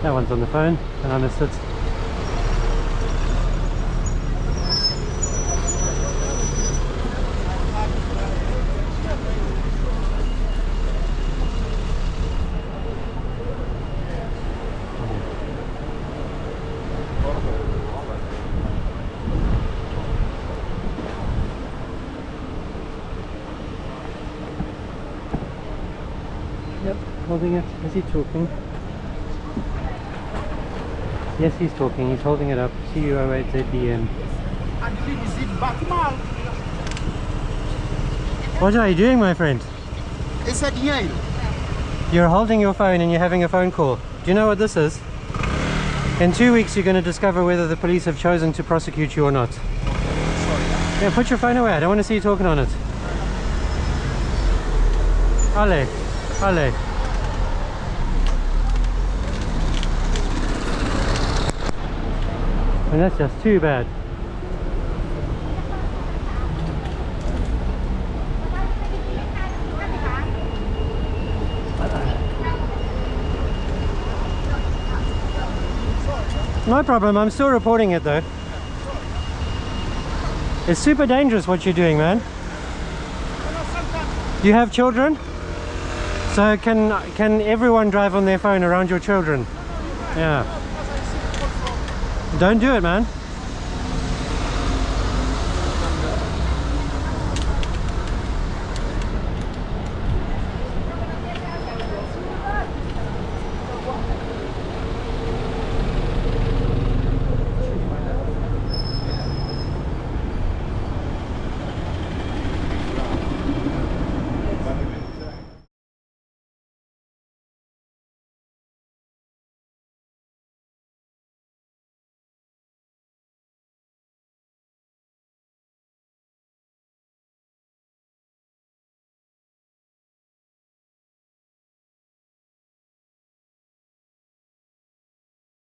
That one's on the phone, and I missed it. Yep, holding it. Is he talking? Yes, he's talking. He's holding it up. CU08ZDN. What are you doing, my friend? It's at Yale. You're holding your phone and you're having a phone call. Do you know what this is? In 2 weeks you're going to discover whether the police have chosen to prosecute you or not. Yeah, put your phone away. I don't want to see you talking on it. Ale. Ale. And that's just too bad. No problem, I'm still reporting it though. It's super dangerous what you're doing, man. You have children? So can everyone drive on their phone around your children? Yeah. Don't do it, man.